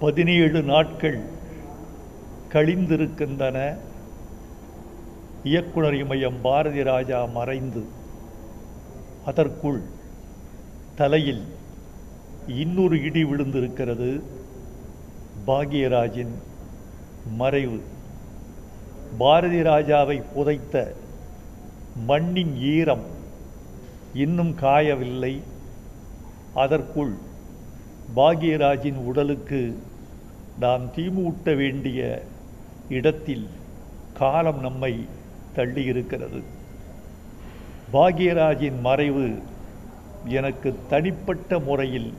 17 நாட்கள் கழிந்திருக்கின்றன. இயக்குனர் இமயம் பாரதி ராஜா மறைந்து அதற்குள் தலையில் இன்னொரு இடி விழுந்திருக்கிறது. பாக்யராஜின் மறைவு. பாரதி ராஜாவை புதைத்த மண்ணின் ஈரம் இன்னும் காயவில்லை. அதற்குள் பாக்யராஜின் உடலுக்கு நாம் தீமூட்ட வேண்டிய இடத்தில் காலம் நம்மை தள்ளியிருக்கிறது. பாக்யராஜின் மறைவு எனக்கு தனிப்பட்ட முறையில்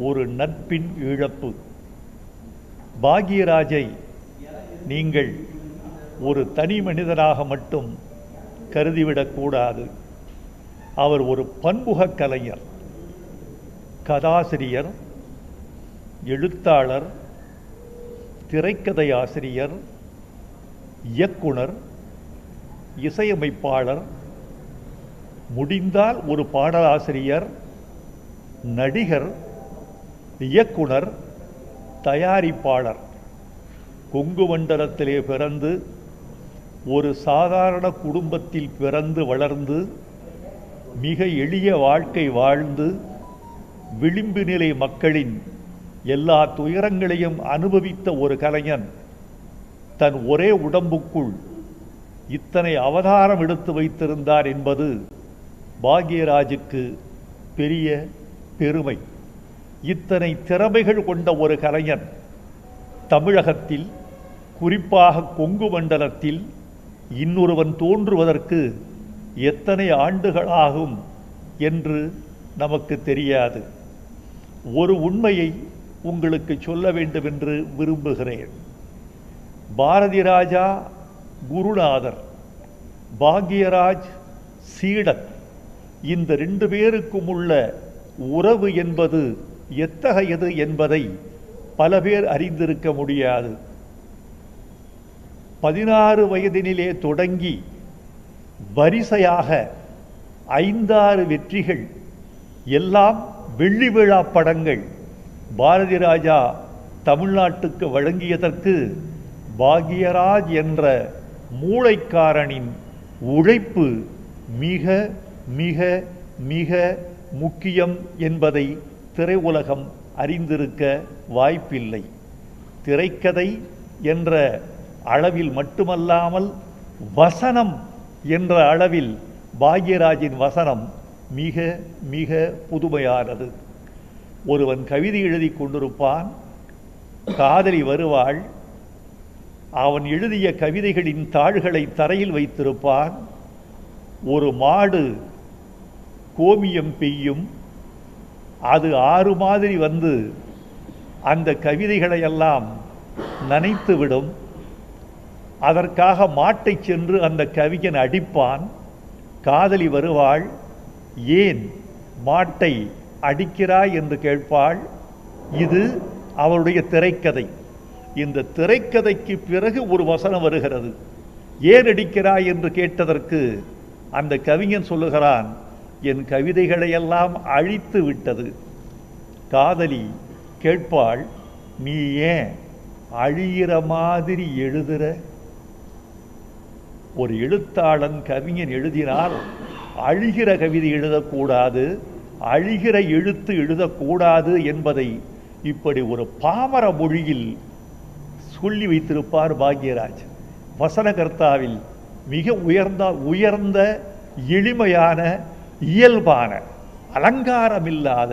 ஒரு நட்பின் இழப்பு. பாக்யராஜை நீங்கள் ஒரு தனி மனிதனாக மட்டும் கருதிவிடக்கூடாது. அவர் ஒரு பன்முக கலைஞர், கதாசிரியர், எழுத்தாளர், திரைக்கதை ஆசிரியர், இயக்குனர், இசையமைப்பாளர், முடிந்தால் ஒரு பாடலாசிரியர், நடிகர், இயக்குனர், தயாரிப்பாளர். கொங்கு மண்டலத்திலே பிறந்து ஒரு சாதாரண குடும்பத்தில் பிறந்து வளர்ந்து மிக எளிய வாழ்க்கை வாழ்ந்து விளிம்பு நிலை மக்களின் எல்லா துயரங்களையும் அனுபவித்த ஒரு கலைஞன் தன் ஒரே உடம்புக்குள் இத்தனை அவதாரம் எடுத்து வைத்திருந்தார் என்பது பாக்யராஜுக்கு பெரிய பெருமை. இத்தனை திறமைகள் கொண்ட ஒரு கலைஞன் தமிழகத்தில், குறிப்பாக கொங்கு மண்டலத்தில் இன்னொருவன் தோன்றுவதற்கு எத்தனை ஆண்டுகளாகும் என்று நமக்கு தெரியாது. ஒரு உண்மையை உங்களுக்கு சொல்ல வேண்டும் என்று விரும்புகிறேன். பாரதி ராஜா குருநாதர், பாக்யராஜ் சீடன். இந்த 2 பேருக்கும் உள்ள உறவு என்பது எத்தகையது என்பதை பல பேர் அறிந்திருக்க முடியாது. 16 வயதினிலே தொடங்கி வரிசையாக 5-6 வெற்றிகள், எல்லாம் வெள்ளி விழா படங்கள் பாரதி ராஜா தமிழ்நாட்டுக்கு வழங்கியதற்கு பாக்யராஜ் என்ற மூளைக்காரனின் உழைப்பு மிக மிக மிக முக்கியம் என்பதை திரையுலகம் அறிந்திருக்க வாய்ப்பில்லை. திரைக்கதை என்ற அளவில் மட்டுமல்லாமல் வசனம் என்ற அளவில் பாக்யராஜின் வசனம் மிக மிக புதுமையானது. ஒருவன் கவிதை எழுதி கொண்டிருப்பான், காதலி வருவாள், அவன் எழுதிய கவிதைகளின் தாள்களை தரையில் வைத்திருப்பான். ஒரு மாடு கோமியம் பெய்யும், அது ஆறு மாதிரி வந்து அந்த கவிதைகளையெல்லாம் நனைத்துவிடும். அதற்காக மாட்டை சென்று அந்த கவிஞன் அடிப்பான். காதலி வருவாள், ஏன் மாட்டை அடிக்கிறாய் என்று கேட்பாள். இது அவருடைய திரைக்கதை. இந்த திரைக்கதைக்கு பிறகு ஒரு வசனம் வருகிறது. ஏன் அடிக்கிறாய் என்று கேட்டதற்கு அந்த கவிஞன் சொல்லுகிறான், என் கவிதைகளையெல்லாம் அழித்து விட்டது. காதலி கேட்பாள், நீ ஏன் அழிகிற மாதிரி எழுதுற? ஒரு எழுத்தாளன் கவிஞன் எழுதினால் அழிகிற கவிதை எழுதக்கூடாது, அழிகிற எழுத்து எழுதக்கூடாது என்பதை இப்படி ஒரு பாமர மொழியில் சொல்லி வைத்திருப்பார் பாக்யராஜ். வசனகர்த்தாவில் மிக உயர்ந்த எளிமையான, இயல்பான, அலங்காரமில்லாத,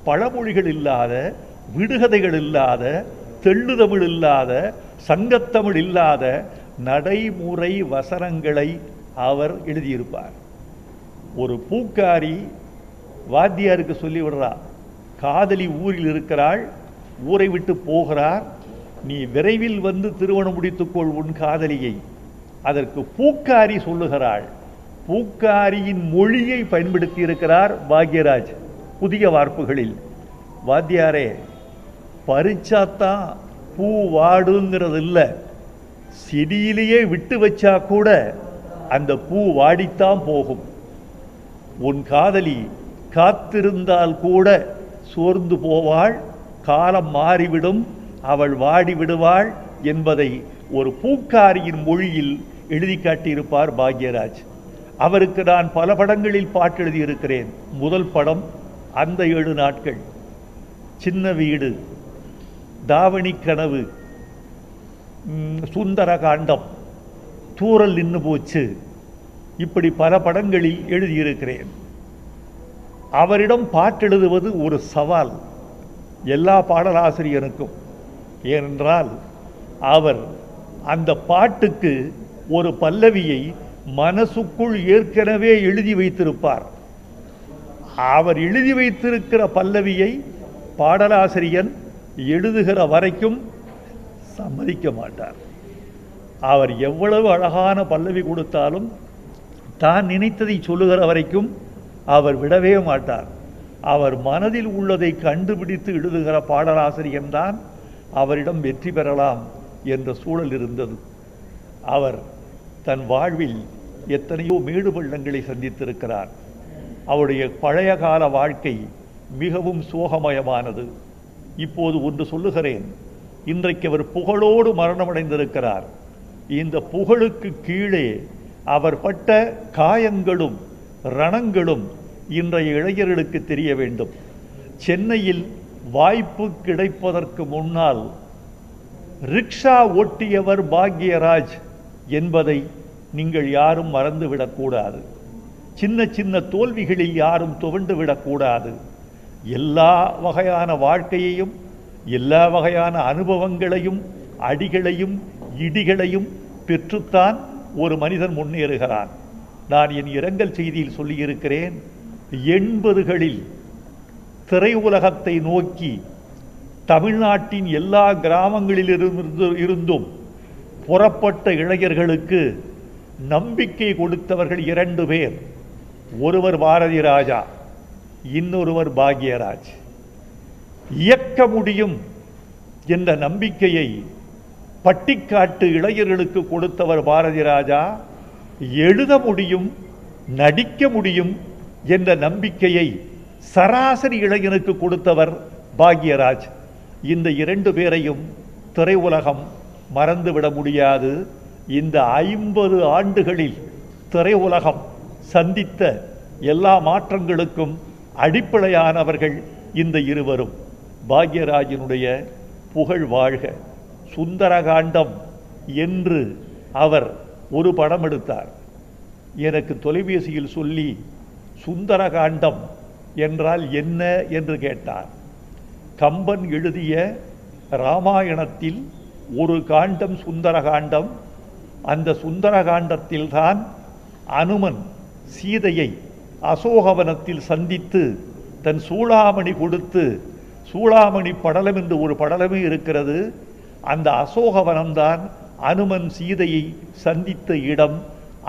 பழமொழிகள் இல்லாத, விடுகதைகள் இல்லாத, தெள்ளுதமிழ் இல்லாத, சங்கத்தமிழ் இல்லாத நடைமுறை வசனங்களை அவர் எழுதியிருப்பார். ஒரு பூக்காரி வாத்தியாருக்கு சொல்லிவிடுறார், காதலி ஊரில் இருக்கிறாள், ஊரை விட்டு போகிறார், நீ விரைவில் வந்து திருமணம் முடித்துக்கொள் உன் காதலியை. அதற்கு பூக்காரி சொல்லுகிறாள். பூக்காரியின் மொழியை பயன்படுத்தி இருக்கிறார் பாக்யராஜ் புதிய வார்ப்புகளில். வாத்தியாரே, பறிச்சாத்தான் பூ வாடுங்கிறது இல்லை, செடியிலேயே விட்டு வச்சா கூட அந்த பூ வாடித்தான் போகும். உன் காதலி காத்திருந்தால் கூட சோர்ந்து போவாள், காலம் மாறிவிடும், அவள் வாடி விடுவாள் என்பதை ஒரு பூக்காரியின் மொழியில் எழுதி காட்டியிருப்பார் பாக்யராஜ். அவருக்கு நான் பல படங்களில் பாட்டு எழுதியிருக்கிறேன். முதல் படம் அந்த 7 நாட்கள், சின்ன வீடு, தாவணி கனவு, சுந்தர காண்டம், தூரல் நின்று போச்சு, இப்படி பல படங்களில் எழுதியிருக்கிறேன். அவரிடம் பாட்டெழுதுவது ஒரு சவால் எல்லா பாடலாசிரியனுக்கும். ஏனென்றால் அவர் அந்த பாட்டுக்கு ஒரு பல்லவியை மனசுக்குள் ஏற்கனவே எழுதி வைத்திருப்பார். அவர் எழுதி வைத்திருக்கிற பல்லவியை பாடலாசிரியன் எழுதுகிற வரைக்கும் சம்மதிக்க மாட்டார். அவர் எவ்வளவு அழகான பல்லவி கொடுத்தாலும் தான் நினைத்ததை சொல்லுகிற வரைக்கும் அவர் விடவே மாட்டார். அவர் மனதில் உள்ளதை கண்டுபிடித்து எழுதுகிற பாடலாசிரியன் தான் அவரிடம் வெற்றி பெறலாம் என்ற சூழல் இருந்தது. அவர் தன் வாழ்வில் எத்தனையோ மேடு பள்ளங்களை சந்தித்திருக்கிறார். அவருடைய பழைய கால வாழ்க்கை மிகவும் சோகமயமானது. இப்போது ஒன்று சொல்லுகிறேன், இன்றைக்கு அவர் புகழோடு மரணமடைந்திருக்கிறார். இந்த புகழுக்கு கீழே அவர் பட்ட காயங்களும் ரணங்களும் இன்றைய இளைஞர்களுக்கு தெரிய வேண்டும். சென்னையில் வாய்ப்பு கிடைப்பதற்கு முன்னால் ரிக்ஷா ஓட்டியவர் பாக்யராஜ் என்பதை நீங்கள் யாரும் மறந்துவிடக்கூடாது. சின்ன சின்ன தோல்விகளில் யாரும் துவண்டு விடக்கூடாது. எல்லா வகையான வாழ்க்கையையும் எல்லா வகையான அனுபவங்களையும் அடிகளையும் இடிகளையும் பெற்றுத்தான் ஒரு மனிதன் முன்னேறுகிறான். நான் என் இரங்கல் செய்தியில் சொல்லியிருக்கிறேன், 80களில் திரையுலகத்தை நோக்கி தமிழ்நாட்டின் எல்லா கிராமங்களிலிருந்தும் புறப்பட்ட இளைஞர்களுக்கு நம்பிக்கை கொடுத்தவர்கள் 2 பேர். ஒருவர் பாரதி ராஜா, இன்னொருவர் பாக்யராஜ். இயக்க முடியும் என்ற நம்பிக்கையை பட்டிக்காட்டு இளைஞர்களுக்கு கொடுத்தவர் பாரதி ராஜா. எழுத முடியும், நடிக்க முடியும் என்ற நம்பிக்கையை சராசரி இளைஞனுக்கு கொடுத்தவர் பாக்யராஜ். இந்த 2 பேரையும் திரையுலகம் மறந்துவிட முடியாது. இந்த 50 ஆண்டுகளில் திரையுலகம் சந்தித்த எல்லா மாற்றங்களுக்கும் அடிப்படையானவர்கள் இந்த இருவரும். பாக்யராஜினுடைய புகழ் வாழ்க. சுந்தரகாண்டம் என்று அவர் ஒரு படம் எடுத்தார். எனக்கு தொலைபேசியில் சொல்லி சுந்தரகாண்டம் என்றால் என்ன என்று கேட்டார். கம்பன் எழுதிய ராமாயணத்தில் ஒரு காண்டம் சுந்தரகாண்டம். அந்த சுந்தரகாண்டத்தில்தான் அனுமன் சீதையை அசோகவனத்தில் சந்தித்து தன் சூளாமணி கொடுத்து, சூளாமணி படலம் என்று ஒரு படலமே இருக்கிறது. அந்த அசோகவனம்தான் அனுமன் சீதையை சந்தித்த இடம்.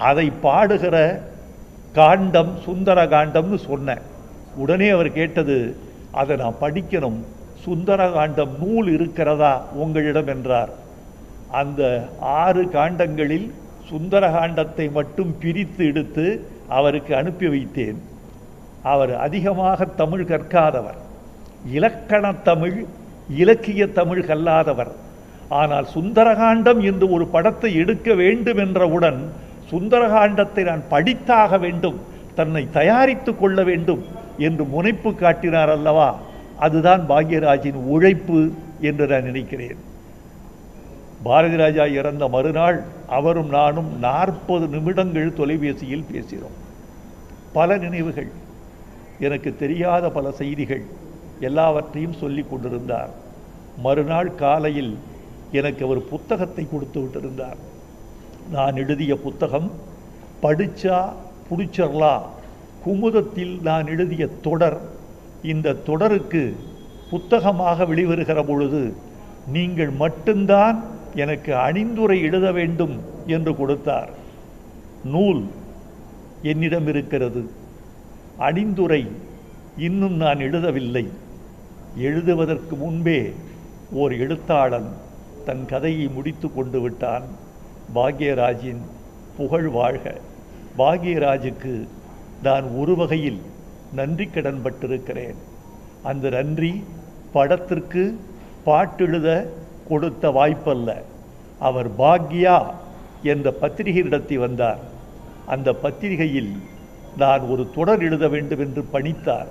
அதை பாடுகிற காண்டம் சுந்தர காண்டம்னு சொன்ன உடனே அவர் கேட்டது, அதை நான் படிக்கணும், சுந்தர காண்டம் நூல் இருக்கிறதா உங்களிடம் என்றார். அந்த 6 காண்டங்களில் சுந்தர காண்டத்தை மட்டும் பிரித்து எடுத்து அவருக்கு அனுப்பி வைத்தேன். அவர் அதிகமாக தமிழ் கற்காதவர், இலக்கண தமிழ் இலக்கிய தமிழ் கல்லாதவர். ஆனால் சுந்தரகாண்டம் என்று ஒரு படத்தை எடுக்க வேண்டும் என்றவுடன் சுந்தரகாண்டத்தை நான் படித்தாக வேண்டும், தன்னை தயாரித்து கொள்ள வேண்டும் என்று முனைப்பு காட்டினார் அல்லவா? அதுதான் பாக்யராஜின் உழைப்பு என்று நான் நினைக்கிறேன். பாரதி ராஜா இறந்த மறுநாள் அவரும் நானும் 40 நிமிடங்கள் தொலைபேசியில் பேசினோம். பல நினைவுகள், எனக்கு தெரியாத பல செய்திகள் எல்லாவற்றையும் சொல்லி கொண்டிருந்தார். மறுநாள் காலையில் எனக்கு அவர் புத்தகத்தை கொடுத்து விட்டிருந்தார். நான் எழுதிய புத்தகம் படிச்சா புடிச்சர்லாம், குமுதத்தில் நான் எழுதிய தொடர். இந்த தொடருக்கு புத்தகமாக வெளிவருகிற பொழுது நீங்கள் மட்டும்தான் எனக்கு அணிந்துரை எழுத வேண்டும் என்று கொடுத்தார். நூல் என்னிடம் இருக்கிறது, அணிந்துரை இன்னும் நான் எழுதவில்லை. எழுதுவதற்கு முன்பே ஓர் எழுத்தாளன் தன் கதையை முடித்து கொண்டு விட்டான். பாக்யராஜின் புகழ் வாழ்க. பாக்யராஜுக்கு நான் ஒரு வகையில் நன்றி கடன் பட்டிருக்கிறேன். அந்த நன்றி படத்திற்கு பாட்டெழுத கொடுத்த வாய்ப்பல்ல. அவர் பாக்யா என்ற பத்திரிகையிடத்தில் வந்தார். அந்த பத்திரிகையில் நான் ஒரு தொடர் எழுத வேண்டும் என்று பணித்தார்.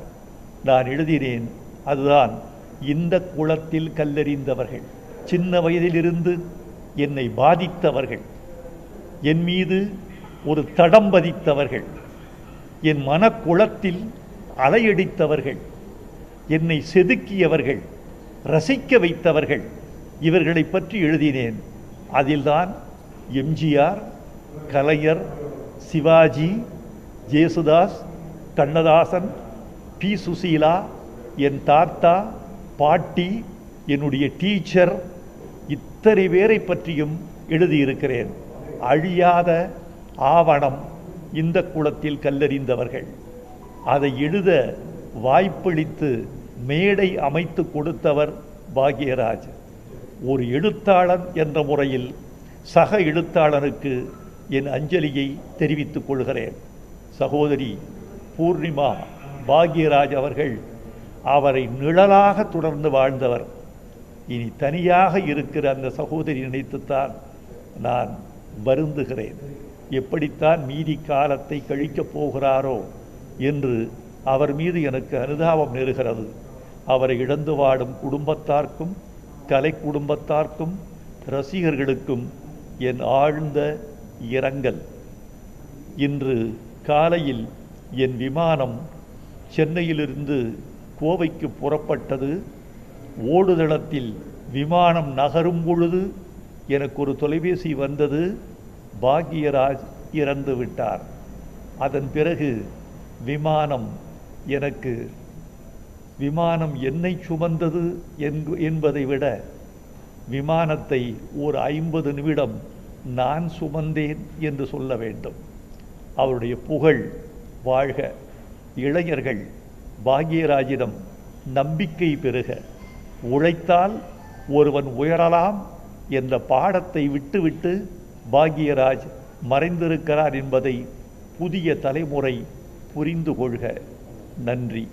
நான் எழுதினேன். அதுதான் இந்த குளத்தில் கல்லெறிந்தவர்கள், சின்ன வயதிலிருந்து என்னை பாதித்தவர்கள், என் மீது ஒரு தடம் பதித்தவர்கள், என் மனக்குளத்தில் அலையடித்தவர்கள், என்னை செதுக்கியவர்கள், ரசிக்க வைத்தவர்கள், இவர்களை பற்றி எழுதினேன். அதில்தான் எம்ஜிஆர், கலைஞர், சிவாஜி, ஜேசுதாஸ், கண்ணதாசன், பி. சுசீலா, என் தாத்தா, பாட்டி, என்னுடைய டீச்சர், இத்தனை பேரை பற்றியும் எழுதியிருக்கிறேன். அழியாத ஆவணம் இந்த குளத்தில் கல்லெறிந்தவர்கள். அதை எழுத வாய்ப்பளித்து மேடை அமைத்து கொடுத்தவர் பாக்யராஜ். ஒரு எழுத்தாளன் என்ற முறையில் சக எழுத்தாளனுக்கு என் அஞ்சலியை தெரிவித்துக் கொள்கிறேன். சகோதரி பூர்ணிமா பாக்யராஜ் அவர்கள் அவரை நிழலாக தொடர்ந்து வாழ்ந்தவர். இனி தனியாக இருக்கிற அந்த சகோதரி நினைத்துத்தான் நான் வருந்துகிறேன். எப்படித்தான் மீதி காலத்தை கழிக்கப் போகிறாரோ என்று அவர் மீது எனக்கு அனுதாபம் நேருகிறது. அவரை இழந்து வாடும் குடும்பத்தார்க்கும், கலை குடும்பத்தார்க்கும், ரசிகர்களுக்கும் என் ஆழ்ந்த இரங்கல். இன்று காலையில் என் விமானம் சென்னையிலிருந்து கோவைக்கு புறப்பட்டது. ஓடுதளத்தில் விமானம் நகரும் பொழுது எனக்கு ஒரு தொலைபேசி வந்தது. பாக்யராஜ் இறந்து விட்டார். அதன் பிறகு விமானம் என்னை சுமந்தது என்பதை விட விமானத்தை ஒரு 50 நிமிடம் நான் சுமந்தேன் என்று சொல்ல வேண்டும். அவருடைய புகழ் வாழ்க. இளைஞர்கள் பாக்யராஜிடம் நம்பிக்கை பெறுக. உழைத்தால் ஒருவன் உயரலாம் என்ற பாடத்தை விட்டுவிட்டு பாக்யராஜ் மறைந்திருக்கிறார் என்பதை புதிய தலைமுறை புரிந்து கொள்க. நன்றி.